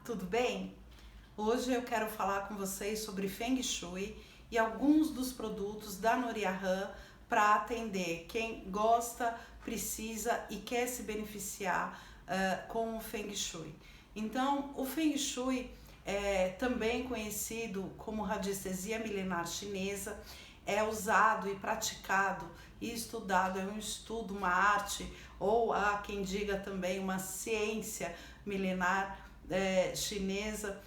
tudo bem? Hoje eu quero falar com vocês sobre Feng Shui e alguns dos produtos da Noria Han para atender quem gosta, precisa e quer se beneficiar com o Feng Shui. Então, o Feng Shui é também conhecido como radiestesia milenar chinesa, é usado e praticado e estudado, é um estudo, uma arte, ou há quem diga também uma ciência milenar chinesa,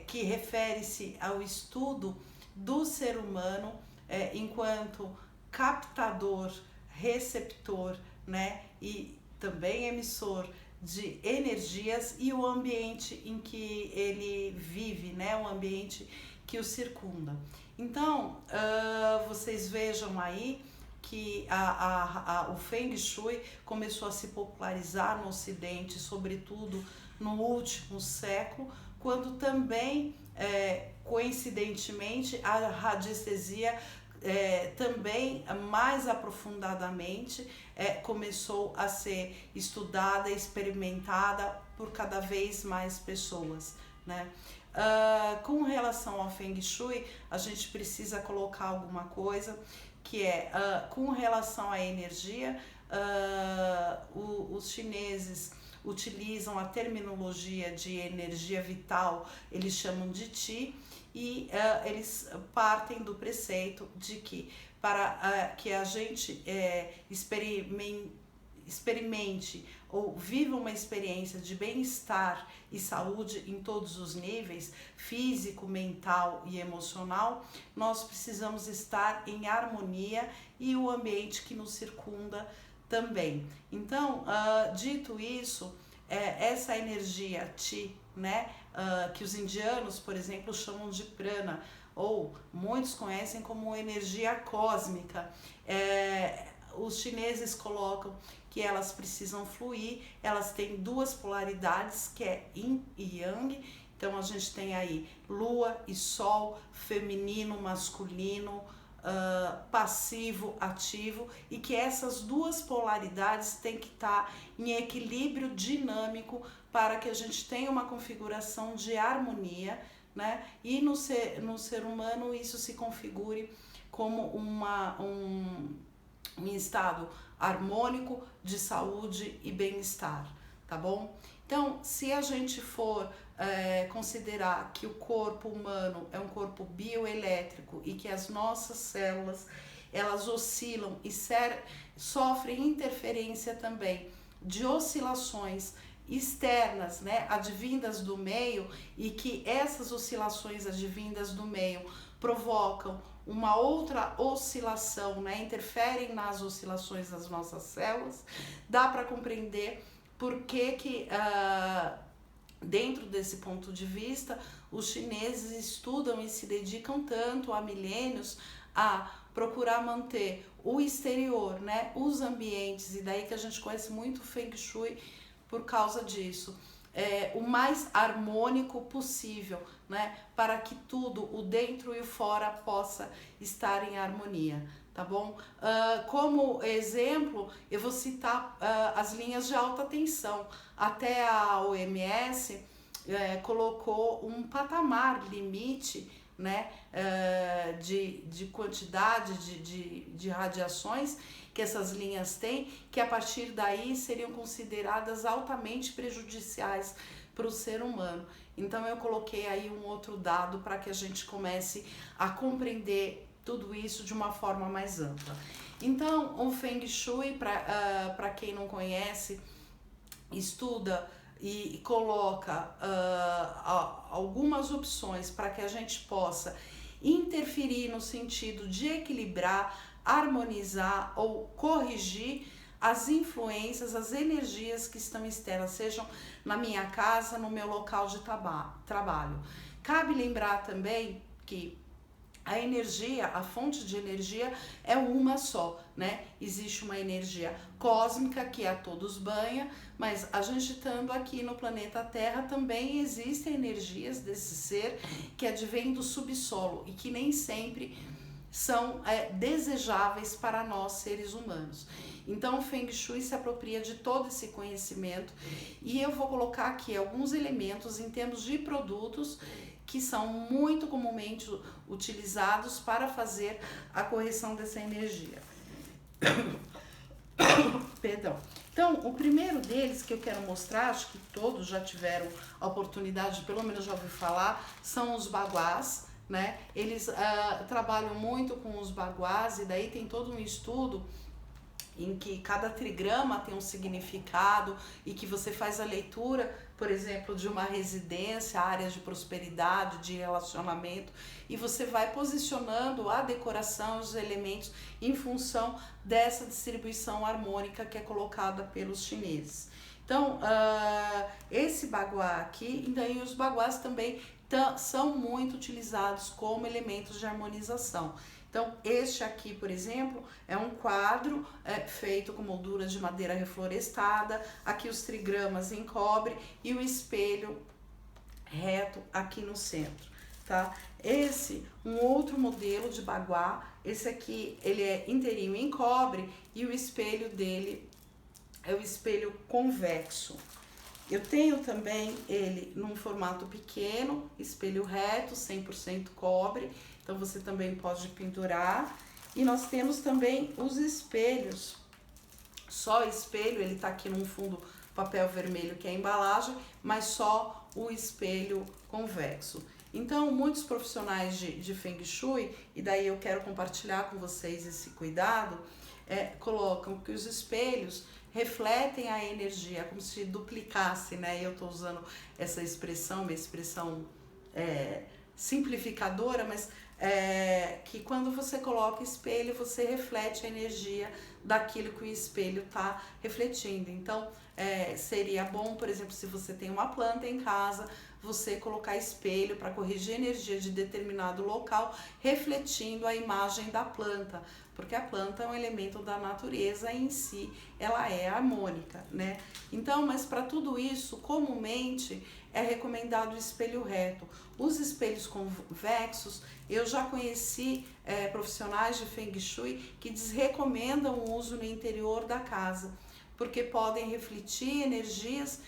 que refere-se ao estudo do ser humano enquanto captador, receptor, né, e também emissor de energias e o ambiente em que ele vive, né, o ambiente que o circunda. Então, vocês vejam aí que o Feng Shui começou a se popularizar no Ocidente, sobretudo no último século, quando também, coincidentemente, a radiestesia também mais aprofundadamente começou a ser estudada, experimentada por cada vez mais pessoas, né? Com relação ao Feng Shui, a gente precisa colocar alguma coisa que é com relação à energia. Os chineses utilizam a terminologia de energia vital, eles chamam de Qi, e eles partem do preceito de que para que a gente experimente ou viva uma experiência de bem-estar e saúde em todos os níveis, físico, mental e emocional, nós precisamos estar em harmonia e o ambiente que nos circunda também. Então, dito isso, essa energia Qi, né, que os indianos, por exemplo, chamam de prana, ou muitos conhecem como energia cósmica, os chineses colocam que elas precisam fluir, elas têm duas polaridades, que é Yin e Yang. Então a gente tem aí lua e sol, feminino, masculino, passivo, ativo, e que essas duas polaridades têm que estar em equilíbrio dinâmico para que a gente tenha uma configuração de harmonia, né? E no ser humano isso se configure como um estado harmônico de saúde e bem-estar, tá bom? Então, se a gente for considerar que o corpo humano é um corpo bioelétrico e que as nossas células elas oscilam e sofrem interferência também de oscilações externas, né, advindas do meio, e que essas oscilações advindas do meio provocam uma outra oscilação, né, interferem nas oscilações das nossas células, dá para compreender por que dentro desse ponto de vista, os chineses estudam e se dedicam tanto há milênios a procurar manter o exterior, né, os ambientes, e daí que a gente conhece muito o Feng Shui por causa disso, o mais harmônico possível, né, para que tudo, o dentro e o fora, possa estar em harmonia, tá bom? Como exemplo, eu vou citar as linhas de alta tensão. Até a OMS colocou um patamar limite, né, de quantidade de radiações que essas linhas têm, que a partir daí seriam consideradas altamente prejudiciais para o ser humano. Então eu coloquei aí um outro dado para que a gente comece a compreender tudo isso de uma forma mais ampla. Então, o Feng Shui, para quem não conhece, estuda e coloca algumas opções para que a gente possa interferir no sentido de equilibrar, harmonizar ou corrigir as influências, as energias que estão externas, sejam na minha casa, no meu local de trabalho. Cabe lembrar também que a energia, a fonte de energia é uma só, né? Existe uma energia cósmica que a todos banha, mas a gente estando aqui no planeta Terra também existem energias desse ser que advém do subsolo e que nem sempre são desejáveis para nós seres humanos. Então o Feng Shui se apropria de todo esse conhecimento e eu vou colocar aqui alguns elementos em termos de produtos que são muito comumente utilizados para fazer a correção dessa energia. Perdão. Então, o primeiro deles que eu quero mostrar, acho que todos já tiveram a oportunidade, pelo menos já ouvi falar, são os baguás, né? Eles trabalham muito com os baguás e daí tem todo um estudo em que cada trigrama tem um significado e que você faz a leitura, por exemplo, de uma residência, áreas de prosperidade, de relacionamento, e você vai posicionando a decoração, os elementos em função dessa distribuição harmônica que é colocada pelos chineses. Então, esse baguá aqui, e daí os baguás também são muito utilizados como elementos de harmonização. Então, este aqui, por exemplo, é um quadro feito com moldura de madeira reflorestada, aqui os trigramas em cobre e o espelho reto aqui no centro, tá? Esse, um outro modelo de baguá, esse aqui, ele é inteirinho em cobre e o espelho dele é o espelho convexo. Eu tenho também ele num formato pequeno, espelho reto, 100% cobre, então você também pode pendurar. E nós temos também os espelhos, só espelho, ele tá aqui num fundo papel vermelho que é a embalagem, mas só o espelho convexo. Então, muitos profissionais de Feng Shui, e daí eu quero compartilhar com vocês esse cuidado, colocam que os espelhos refletem a energia, como se duplicasse, né? Eu estou usando essa expressão, uma expressão simplificadora, mas que quando você coloca espelho, você reflete a energia daquilo que o espelho está refletindo. Então, seria bom, por exemplo, se você tem uma planta em casa, você colocar espelho para corrigir a energia de determinado local, refletindo a imagem da planta, porque a planta é um elemento da natureza em si, ela é harmônica, né? Então, mas para tudo isso, comumente é recomendado o espelho reto. Os espelhos convexos, eu já conheci profissionais de Feng Shui que desrecomendam o uso no interior da casa, porque podem refletir energias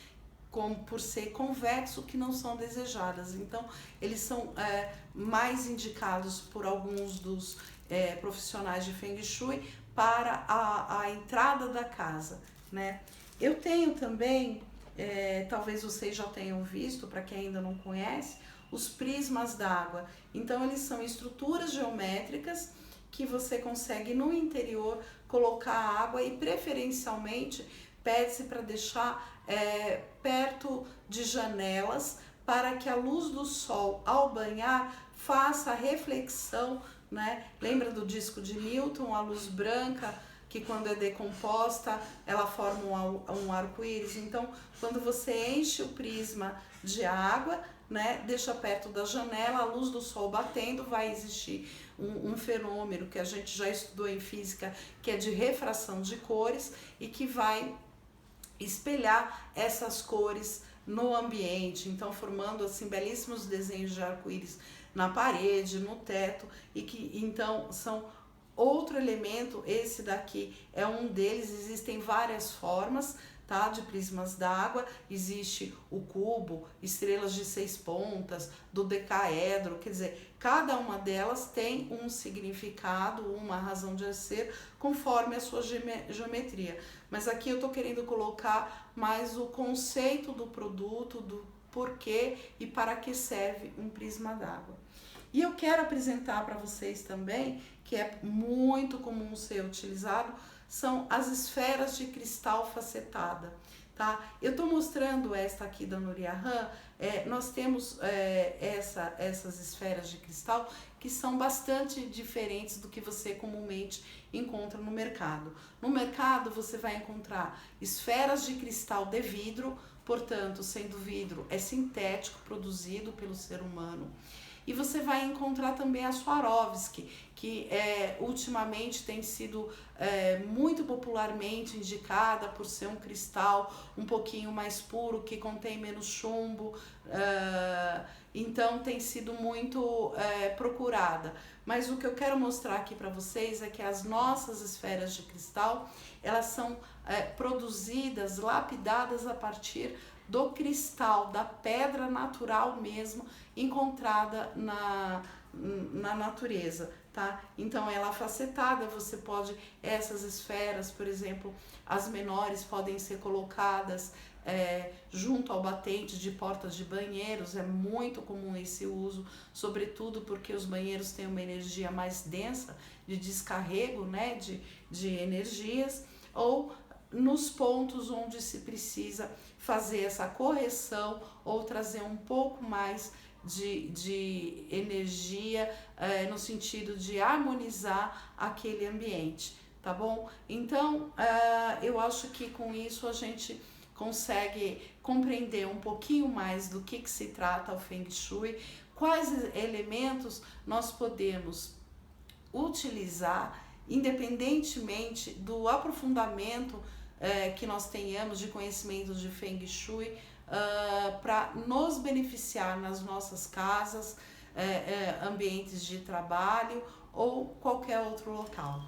por ser convexo que não são desejadas. Então, eles são mais indicados por alguns dos profissionais de Feng Shui para a entrada da casa, né? Eu tenho também, talvez vocês já tenham visto, para quem ainda não conhece, os prismas d'água. Então, eles são estruturas geométricas que você consegue no interior colocar água e preferencialmente pede-se para deixar perto de janelas para que a luz do sol ao banhar faça a reflexão, né? Lembra do disco de Newton, a luz branca, que quando é decomposta ela forma um arco-íris. Então, quando você enche o prisma de água, né, deixa perto da janela, a luz do sol batendo, vai existir um fenômeno que a gente já estudou em física, que é de refração de cores e que vai espelhar essas cores no ambiente, então formando assim belíssimos desenhos de arco-íris na parede, no teto, e que então são outro elemento. Esse daqui é um deles, existem várias formas, tá, de prismas d'água. Existe o cubo, estrelas de 6 pontas, dodecaedro, quer dizer, cada uma delas tem um significado, uma razão de ser, conforme a sua geometria. Mas aqui eu tô querendo colocar mais o conceito do produto, do porquê e para que serve um prisma d'água. E eu quero apresentar para vocês também, que é muito comum ser utilizado, são as esferas de cristal facetada, tá? Eu tô mostrando esta aqui da Núria Han. Nós temos essas esferas de cristal que são bastante diferentes do que você comumente encontra no mercado. No mercado você vai encontrar esferas de cristal de vidro, portanto, sendo vidro, é sintético, produzido pelo ser humano. E você vai encontrar também a Swarovski, que ultimamente tem sido muito popularmente indicada por ser um cristal um pouquinho mais puro, que contém menos chumbo, então tem sido muito procurada. Mas o que eu quero mostrar aqui para vocês é que as nossas esferas de cristal, elas são produzidas, lapidadas a partir do cristal, da pedra natural mesmo, encontrada na natureza, tá? Então ela é facetada, você pode, essas esferas, por exemplo, as menores podem ser colocadas junto ao batente de portas de banheiros, é muito comum esse uso, sobretudo porque os banheiros têm uma energia mais densa de descarrego, né, de energias, ou nos pontos onde se precisa fazer essa correção ou trazer um pouco mais de energia no sentido de harmonizar aquele ambiente, tá bom? Então, eu acho que com isso a gente consegue compreender um pouquinho mais do que se trata o Feng Shui, quais elementos nós podemos utilizar independentemente do aprofundamento que nós tenhamos de conhecimentos de Feng Shui, para nos beneficiar nas nossas casas, ambientes de trabalho ou qualquer outro local.